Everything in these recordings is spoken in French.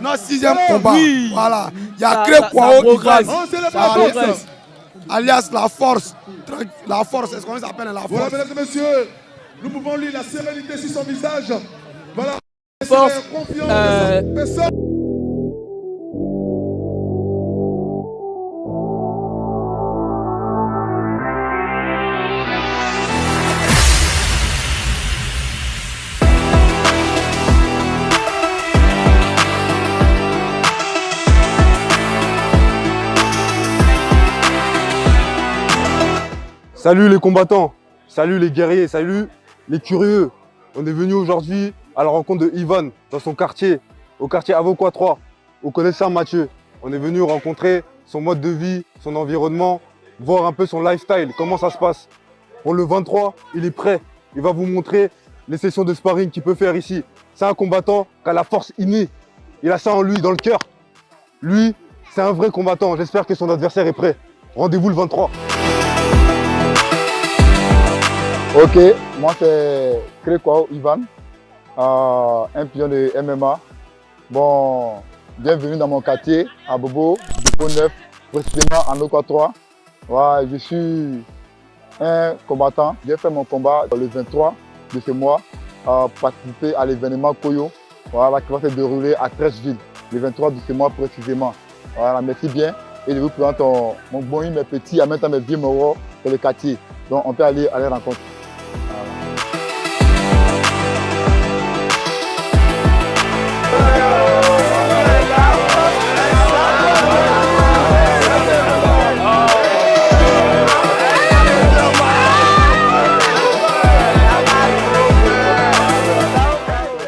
Notre sixième combat. Oui. Voilà. Il y a Cré Kwao Ivan, alias la force. La force, est-ce qu'on s'appelle la force? Voilà, mesdames et messieurs, nous pouvons lire la sérénité sur son visage. Voilà. Force. Personne. Salut les combattants, salut les guerriers, salut les curieux. On est venu aujourd'hui à la rencontre de Ivan dans son quartier, au quartier Avocat 3, au collège Saint-Mathieu. On est venu rencontrer son mode de vie, son environnement, voir un peu son lifestyle, comment ça se passe. Pour le 23, il est prêt. Il va vous montrer les sessions de sparring qu'il peut faire ici. C'est un combattant qui a la force innée. Il a ça en lui, dans le cœur. Lui, c'est un vrai combattant. J'espère que son adversaire est prêt. Rendez-vous le 23. Ok, moi c'est Cré Kwao Ivan, un pion de MMA. Bon, bienvenue dans mon quartier, à Bobo, du Pont Neuf, précisément en Avocat 3. Ouais, je suis un combattant. J'ai fait mon combat le 23 de ce mois, participer à l'événement Koyo, voilà, qui va se dérouler à Trècheville, le 23 de ce mois précisément. Voilà, merci bien. Et je vous présente mon bon mes petits, en même temps mes vieux moraux pour le quartier. Donc on peut aller à la rencontre.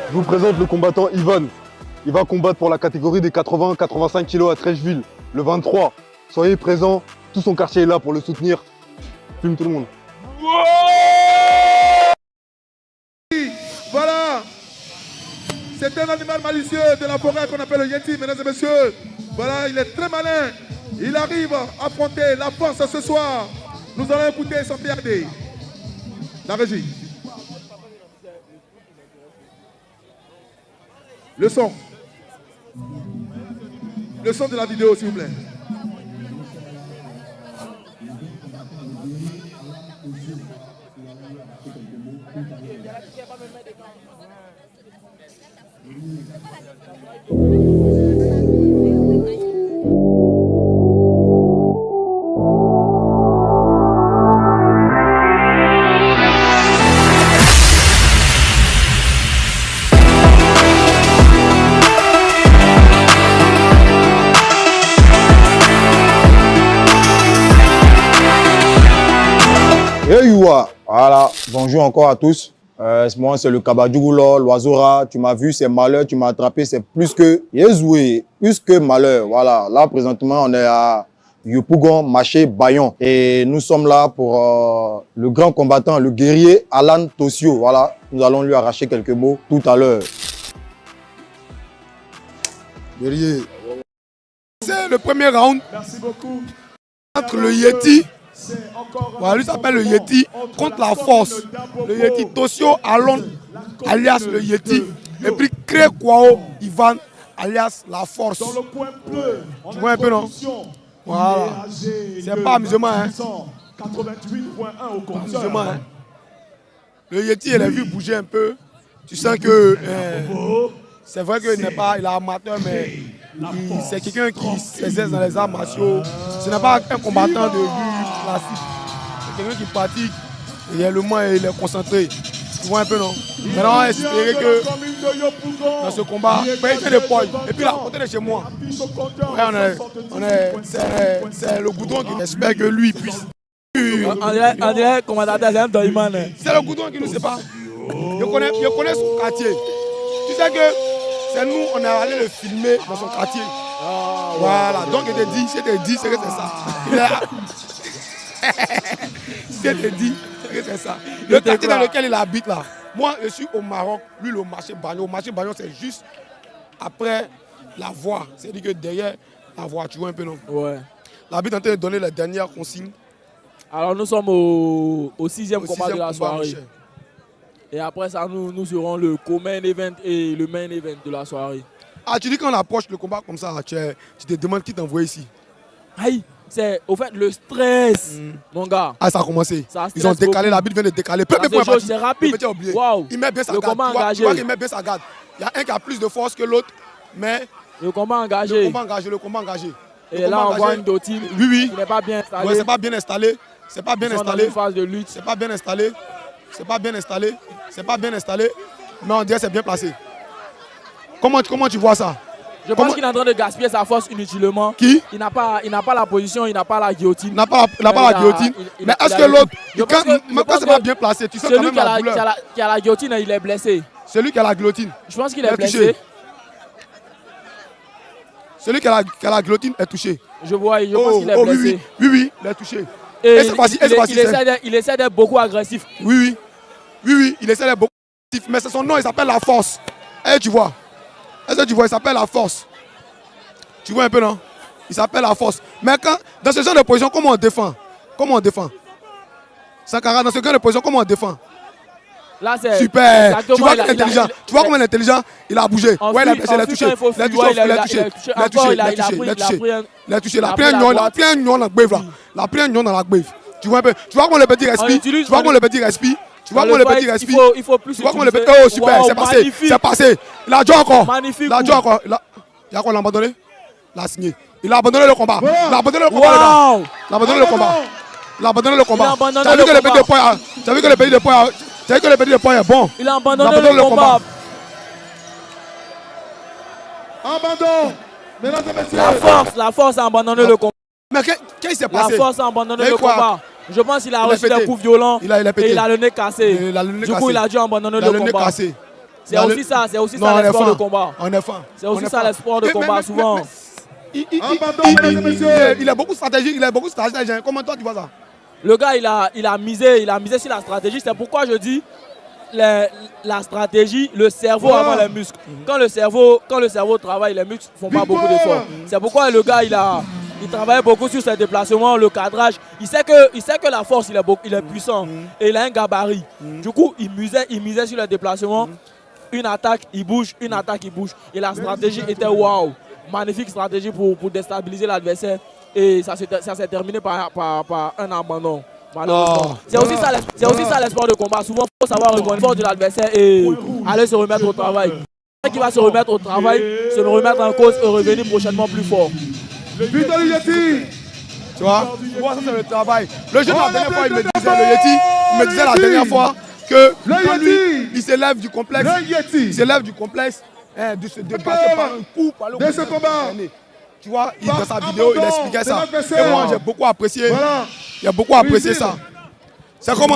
Je vous présente le combattant Ivan. Il va combattre pour la catégorie des 80-85 kg à Trècheville, le 23. Soyez présents, tout son quartier est là pour le soutenir. Filme tout le monde. Voilà. C'est un animal malicieux de la forêt qu'on appelle le Yeti, mesdames et messieurs. Voilà, il est très malin. Il arrive à affronter la force ce soir. Nous allons écouter son PAD. La régie. Le son. Le son de la vidéo, s'il vous plaît. Voilà, bonjour encore à tous. Moi, c'est le Kabadjougoulor, l'oiseau-rat. Tu m'as vu, c'est malheur, tu m'as attrapé, c'est plus que Yezoué, plus que malheur. Voilà, là, présentement, on est à Yopougon, Maché, Bayon. Et nous sommes là pour le grand combattant, le guerrier Alan Tosio. Voilà, nous allons lui arracher quelques mots tout à l'heure. Guerrier. C'est le premier round. Merci beaucoup. Entre le Yeti, voilà, lui s'appelle le Yeti, contre la force. Le Yeti Tosio Alon, alias le Yeti. Et puis Cré Kwao Ivan, alias la force. Dans le coin bleu, tu vois un peu, non? Voilà. C'est pas amusement, hein? 88.1 au compteur. Amusement, hein? Le Yeti, il a vu bouger un peu. Tu sens que c'est vrai qu'il n'est pas, il est amateur, mais c'est quelqu'un qui s'exerce dans les arts martiaux. Ce n'est pas un combattant de lutte classique. C'est quelqu'un qui pratique réellement et il est concentré. Tu vois un peu, non? Maintenant, on va espérer que dans ce combat, il fait des poils. Et puis là, à côté de chez moi, c'est le goudron qui espère que lui puisse. On dirait commandateur, c'est un Doyman. C'est le goudron qui nous sépare. Je connais son quartier. Tu sais que c'est nous, on est allé le filmer dans son quartier. Voilà, donc il te dit, c'est que c'est ça. C'est te dit que c'est ça. Le quartier dans lequel il habite là, moi je suis au Maroc, lui le marché Bagnon. Le marché Bagnon c'est juste après la voie. C'est-à-dire que derrière la voie, tu vois un peu non? Ouais. L'arbitre est en train de donner les dernières consignes. Alors nous sommes au sixième combat de la soirée. Michel. Et après ça, nous serons le co-main event et le main event de la soirée. Ah, tu dis qu'on approche le combat comme ça, tu te demandes qui t'envoie ici. Aïe, c'est au fait le stress, mon gars. Ah, ça a commencé. Ça Ils ont stresse décalé, beaucoup. l'arbitre vient de décaler. Parce que c'est rapide. Waouh. Il met bien sa Le garde. combat Tu vois engagé. qu'il met bien sa garde. Il y a un qui a plus de force que l'autre, mais Le combat le engagé. combat engagé, le combat engagé. Et Le là, combat on voit engagé. une Dotine Oui, oui. qui n'est pas bien installée. Ouais, c'est pas bien installé. C'est pas bien Ils sont dans installé. une phase de lutte. C'est pas bien installé. C'est pas bien installé. C'est pas bien installé. Mais on dirait que c'est bien placé. Comment tu vois ça? Je pense qu'il est en train de gaspiller sa force inutilement. Qui? Il n'a pas la position, il n'a pas la guillotine. Il n'a pas la guillotine. Mais est-ce que l'autre, quand c'est pas bien placé, tu sens quand celui même la douleur. qui a la guillotine, il est blessé. Celui qui a la guillotine. Je pense qu'il Il est est blessé. touché. Celui qui a la guillotine est touché. Je pense qu'il est blessé. Oui, il est touché. Et Et cette fois-ci, il essaie d'être beaucoup agressif. Oui, il essaie d'être beaucoup actif, mais c'est son nom, il s'appelle la force. Eh, tu vois? Est-ce que tu vois, il s'appelle la force. Tu vois un peu, non? Il s'appelle la force. Mais quand, dans ce genre de position, comment on défend? Comment on défend? Sankara, dans ce genre de position, comment on défend? Là, c'est Super. Tu vois qu'il est intelligent. Tu vois comment il est intelligent? Il a bougé. Ouais, il a blessé, il a touché. Il a touché. Il a touché. Il a pris un nion dans la grève là. Il a pris un nion dans la grève. Tu vois un peu? Tu vois comment le petit respire? Tu vois comment le petit respire? Tu vois comment le petit respire? Il faut plus. Tu vois comment le petit. Oh, super, c'est passé. C'est passé. Il a joué encore. Magnifique. Il a joué encore. Il a quoi, abandonné? Il a signé. Il a abandonné le combat. Il a abandonné le combat. Il a abandonné le combat. Il a abandonné le combat. Tu as vu que le petit de poids. Tu as vu que le petit de poids. Tu as vu que le petit de poids est bon. Il a abandonné le combat. Abandon. Mesdames et messieurs. La force a abandonné le combat. Mais qu'est-ce qui s'est La passé? force a abandonné Il a le eu quoi? combat. Je pense qu'il a reçu pété. des coups violents. Il a pété. Et il a le nez cassé. Il a le nez Du coup, cassé. il a dû abandonner Il a le le nez combat. cassé. C'est aussi ça Non, l'espoir de combat. On est fin. C'est aussi ça l'espoir de combat, souvent. Abandon, mesdames et messieurs. Il a beaucoup de stratégie. Il a beaucoup de stratégie. Comment toi tu vois ça? Le gars, il a misé sur la stratégie. C'est pourquoi je dis la stratégie, le cerveau avant les muscles. Quand le cerveau travaille, les muscles ne font pas beaucoup d'efforts. C'est pourquoi le gars, il travaillait beaucoup sur ses déplacements, le cadrage. Il sait que la force, il est puissant et il a un gabarit. Du coup, il misait sur les déplacements. Une attaque, il bouge, une attaque, il bouge. Et la stratégie était waouh. Magnifique stratégie pour déstabiliser l'adversaire. Et ça s'est terminé par un abandon. Malheureusement. C'est aussi ça l'espoir de combat. Souvent, il faut savoir reconnaître force de l'adversaire et aller se remettre au travail. Qui va se remettre au travail, se remettre en cause et revenir prochainement plus fort. Victor Yeti. Tu vois, ça c'est le travail. Le jeune, la dernière fois, il me disait la dernière fois que lui, il s'élève du complexe. Il s'élève du complexe de se débattre par un coup, par le de ce combat. Tu vois, dans sa vidéo, il expliquait ça. Et moi, j'ai beaucoup apprécié. J'ai beaucoup apprécié ça. C'est comment